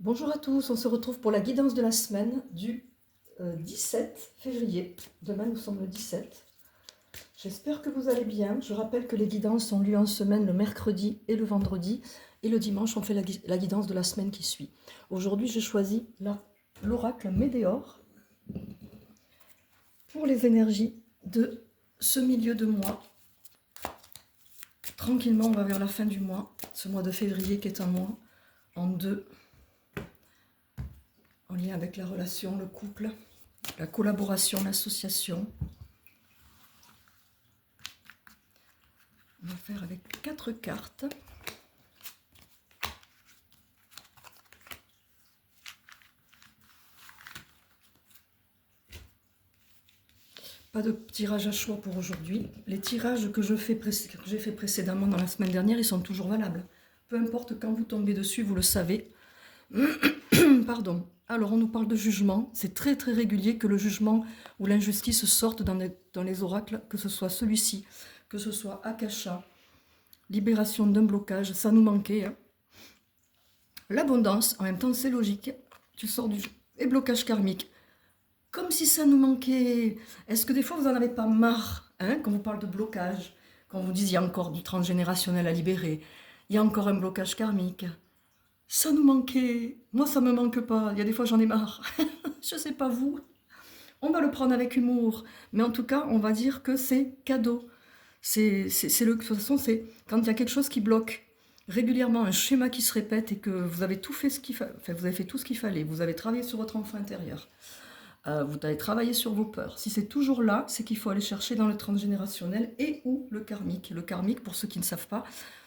Bonjour à tous, on se retrouve pour la guidance de la semaine du 17 février. Demain nous sommes le 17. J'espère que vous allez bien. Je rappelle que les guidances ont lieu en semaine le mercredi et le vendredi. Et le dimanche, on fait la guidance de la semaine qui suit. Aujourd'hui, j'ai choisi l'oracle Médéor pour les énergies de ce milieu de mois. Tranquillement, on va vers la fin du mois. Ce mois de février qui est un mois en deux. En lien avec la relation, le couple, la collaboration, l'association. On va faire avec 4 cartes. Pas de tirage à choix pour aujourd'hui. Les tirages que j'ai fait précédemment dans la semaine dernière, ils sont toujours valables. Peu importe quand vous tombez dessus, vous le savez. Pardon. Alors, on nous parle de jugement. C'est très très régulier que le jugement ou l'injustice sortent dans les oracles, que ce soit celui-ci, que ce soit Akasha, libération d'un blocage, ça nous manquait. Hein. L'abondance, en même temps, c'est logique. Tu sors du jeu. Et blocage karmique. Comme si ça nous manquait. Est-ce que des fois, vous n'en avez pas marre quand vous parle de blocage, quand vous dites il y a encore du transgénérationnel à libérer, il y a encore un blocage karmique. Ça nous manquait. Moi, ça me manque pas. Il y a des fois, j'en ai marre. Je sais pas vous. On va le prendre avec humour. Mais en tout cas, on va dire que c'est cadeau. De toute façon, c'est quand il y a quelque chose qui bloque régulièrement, un schéma qui se répète et que vous avez tout fait vous avez fait tout ce qu'il fallait. Vous avez travaillé sur votre enfant intérieur. Vous avez travaillé sur vos peurs. Si c'est toujours là, c'est qu'il faut aller chercher dans le transgénérationnel et ou le karmique. Le karmique, pour ceux qui ne savent pas,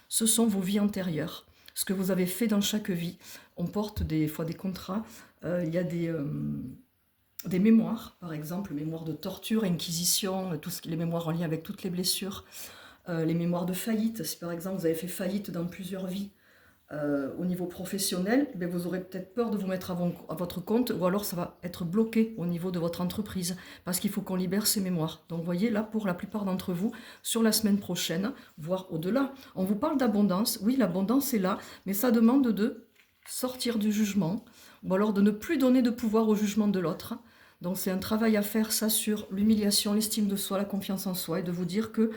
ce sont vos vies antérieures. Ce que vous avez fait dans chaque vie. On porte des fois des contrats. Il y a des mémoires, par exemple, mémoires de torture, inquisition, les mémoires en lien avec toutes les blessures. Les mémoires de faillite. Si par exemple vous avez fait faillite dans plusieurs vies, au niveau professionnel, ben vous aurez peut-être peur de vous mettre à votre compte, ou alors ça va être bloqué au niveau de votre entreprise, parce qu'il faut qu'on libère ces mémoires. Donc vous voyez, là, pour la plupart d'entre vous, sur la semaine prochaine, voire au-delà, on vous parle d'abondance. Oui, l'abondance est là, mais ça demande de sortir du jugement, ou alors de ne plus donner de pouvoir au jugement de l'autre. Donc c'est un travail à faire, ça, sur l'humiliation, l'estime de soi, la confiance en soi, et de vous dire que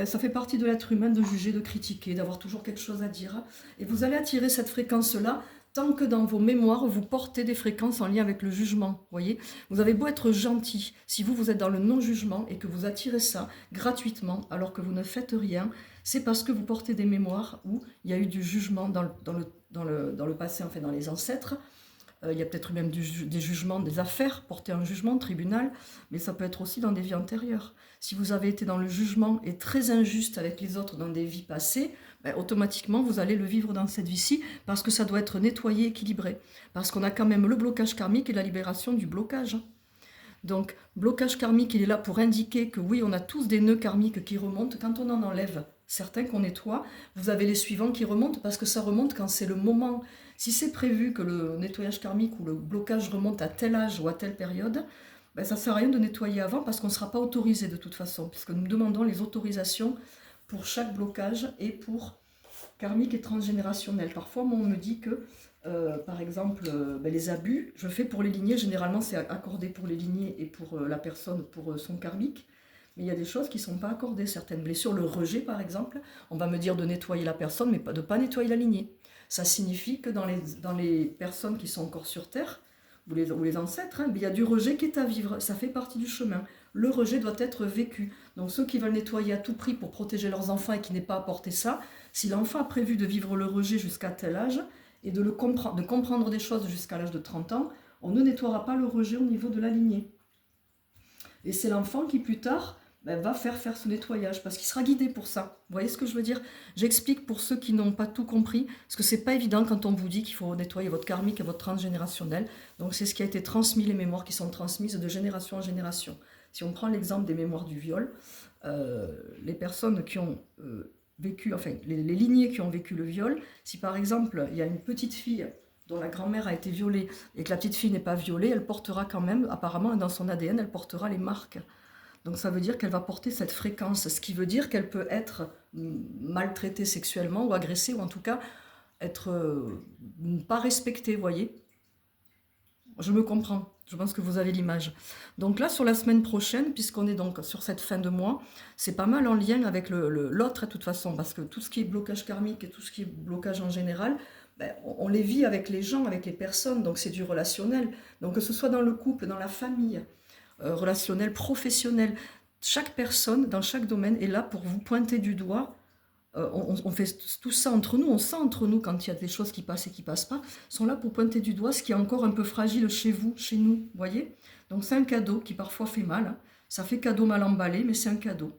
ça fait partie de l'être humain de juger, de critiquer, d'avoir toujours quelque chose à dire. Et vous allez attirer cette fréquence-là tant que dans vos mémoires, vous portez des fréquences en lien avec le jugement. Voyez, vous avez beau être gentil, si vous êtes dans le non-jugement et que vous attirez ça gratuitement alors que vous ne faites rien, c'est parce que vous portez des mémoires où il y a eu du jugement dans le passé, enfin dans les ancêtres. Il y a peut-être même des jugements, des affaires portées en jugement, tribunal, mais ça peut être aussi dans des vies antérieures. Si vous avez été dans le jugement et très injuste avec les autres dans des vies passées, automatiquement vous allez le vivre dans cette vie-ci parce que ça doit être nettoyé, équilibré. Parce qu'on a quand même le blocage karmique et la libération du blocage. Donc, blocage karmique, il est là pour indiquer que oui, on a tous des nœuds karmiques qui remontent. Quand on en enlève certains qu'on nettoie, vous avez les suivants qui remontent parce que ça remonte quand c'est le moment. Si c'est prévu que le nettoyage karmique ou le blocage remonte à tel âge ou à telle période, ça ne sert à rien de nettoyer avant parce qu'on ne sera pas autorisé de toute façon, puisque nous demandons les autorisations pour chaque blocage et pour karmique et transgénérationnel. Parfois, moi, on me dit que, par exemple, les abus, je fais pour les lignées, généralement c'est accordé pour les lignées et pour la personne, pour son karmique, mais il y a des choses qui ne sont pas accordées, certaines blessures, le rejet par exemple, on va me dire de nettoyer la personne, mais de ne pas nettoyer la lignée. Ça signifie que dans les personnes qui sont encore sur Terre, ou les ancêtres, il y a du rejet qui est à vivre, ça fait partie du chemin. Le rejet doit être vécu. Donc ceux qui veulent nettoyer à tout prix pour protéger leurs enfants et qui n'aient pas apporté ça, si l'enfant a prévu de vivre le rejet jusqu'à tel âge et de comprendre des choses jusqu'à l'âge de 30 ans, on ne nettoiera pas le rejet au niveau de la lignée. Et c'est l'enfant qui plus tard va faire ce nettoyage, parce qu'il sera guidé pour ça. Vous voyez ce que je veux dire? J'explique pour ceux qui n'ont pas tout compris, parce que c'est pas évident quand on vous dit qu'il faut nettoyer votre karmique et votre transgénérationnel. Donc c'est ce qui a été transmis, les mémoires qui sont transmises de génération en génération. Si on prend l'exemple des mémoires du viol, les personnes qui ont vécu, enfin les lignées qui ont vécu le viol, si par exemple il y a une petite fille dont la grand-mère a été violée et que la petite fille n'est pas violée, elle portera quand même, apparemment dans son ADN, elle portera les marques. Donc ça veut dire qu'elle va porter cette fréquence, ce qui veut dire qu'elle peut être maltraitée sexuellement ou agressée, ou en tout cas être pas respectée, vous voyez. Je me comprends. Je pense que vous avez l'image. Donc là, sur la semaine prochaine, puisqu'on est donc sur cette fin de mois, c'est pas mal en lien avec l'autre, de toute façon, parce que tout ce qui est blocage karmique et tout ce qui est blocage en général, ben, on les vit avec les gens, avec les personnes, donc c'est du relationnel. Donc que ce soit dans le couple, dans la famille, relationnel, professionnel, chaque personne, dans chaque domaine, est là pour vous pointer du doigt. On fait tout ça entre nous, on sent entre nous quand il y a des choses qui passent et qui passent pas, sont là pour pointer du doigt ce qui est encore un peu fragile chez vous, chez nous, voyez. Donc c'est un cadeau qui parfois fait mal, hein. Ça fait cadeau mal emballé, mais c'est un cadeau.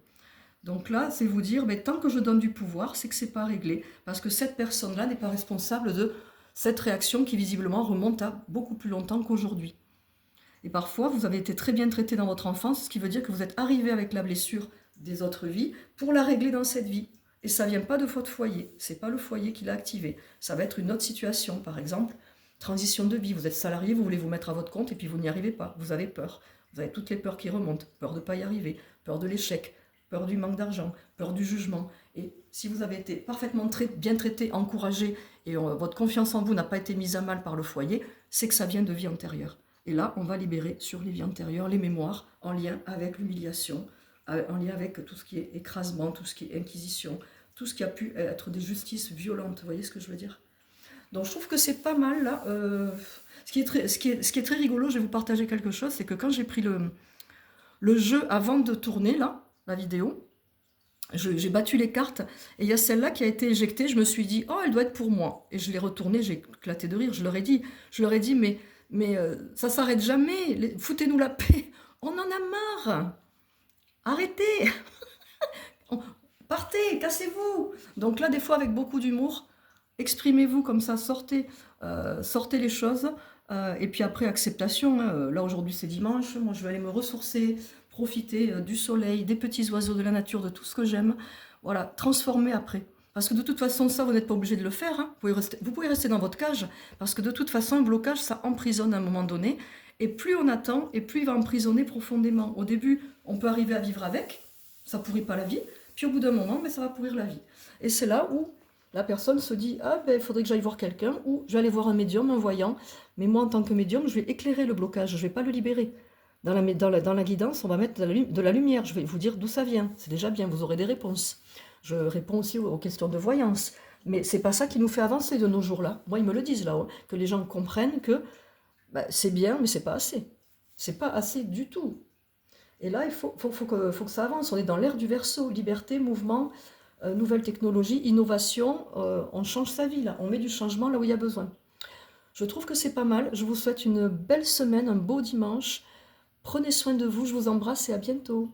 Donc là, c'est vous dire, mais tant que je donne du pouvoir, c'est que c'est pas réglé, parce que cette personne-là n'est pas responsable de cette réaction qui visiblement remonte à beaucoup plus longtemps qu'aujourd'hui. Et parfois, vous avez été très bien traité dans votre enfance, ce qui veut dire que vous êtes arrivé avec la blessure des autres vies pour la régler dans cette vie. Et ça ne vient pas de votre foyer, c'est pas le foyer qui l'a activé. Ça va être une autre situation, par exemple, transition de vie. Vous êtes salarié, vous voulez vous mettre à votre compte et puis vous n'y arrivez pas. Vous avez peur. Vous avez toutes les peurs qui remontent. Peur de ne pas y arriver, peur de l'échec, peur du manque d'argent, peur du jugement. Et si vous avez été parfaitement bien traité, encouragé, et votre confiance en vous n'a pas été mise à mal par le foyer, c'est que ça vient de vie antérieure. Et là, on va libérer sur les vies antérieures les mémoires en lien avec l'humiliation, en lien avec tout ce qui est écrasement, tout ce qui est inquisition, tout ce qui a pu être des justices violentes. Vous voyez ce que je veux dire? Donc je trouve que c'est pas mal là. Ce qui est très rigolo, je vais vous partager quelque chose, c'est que quand j'ai pris le jeu avant de tourner là, la vidéo, j'ai battu les cartes et il y a celle-là qui a été éjectée. Je me suis dit, oh, elle doit être pour moi. Et je l'ai retournée, j'ai éclaté de rire. Je leur ai dit, mais ça s'arrête jamais. Foutez-nous la paix. On en a marre. Arrêtez. Partez, cassez-vous. Donc là, des fois, avec beaucoup d'humour, exprimez-vous comme ça, sortez les choses. Et puis après, acceptation, hein. Là, aujourd'hui, c'est dimanche. Moi, je vais aller me ressourcer, profiter du soleil, des petits oiseaux, de la nature, de tout ce que j'aime. Voilà, transformer après. Parce que de toute façon, ça, vous n'êtes pas obligé de le faire, hein. Vous pouvez rester dans votre cage. Parce que de toute façon, un blocage, ça emprisonne à un moment donné. Et plus on attend, et plus il va emprisonner profondément. Au début, on peut arriver à vivre avec. Ça pourrit pas la vie. Puis au bout d'un moment, mais ça va pourrir la vie. Et c'est là où la personne se dit, ah ben il faudrait que j'aille voir quelqu'un, ou je vais aller voir un médium, un voyant. Mais moi, en tant que médium, je vais éclairer le blocage, je ne vais pas le libérer. Dans la guidance, on va mettre de la lumière. Je vais vous dire d'où ça vient. C'est déjà bien, vous aurez des réponses. Je réponds aussi aux questions de voyance. Mais c'est pas ça qui nous fait avancer de nos jours-là. Moi, ils me le disent là, hein, que les gens comprennent que c'est bien, mais c'est pas assez. C'est pas assez du tout. Et là, il faut que ça avance. On est dans l'ère du Verseau, liberté, mouvement, nouvelle technologie, innovation. On change sa vie, là. On met du changement là où il y a besoin. Je trouve que c'est pas mal. Je vous souhaite une belle semaine, un beau dimanche. Prenez soin de vous, je vous embrasse et à bientôt.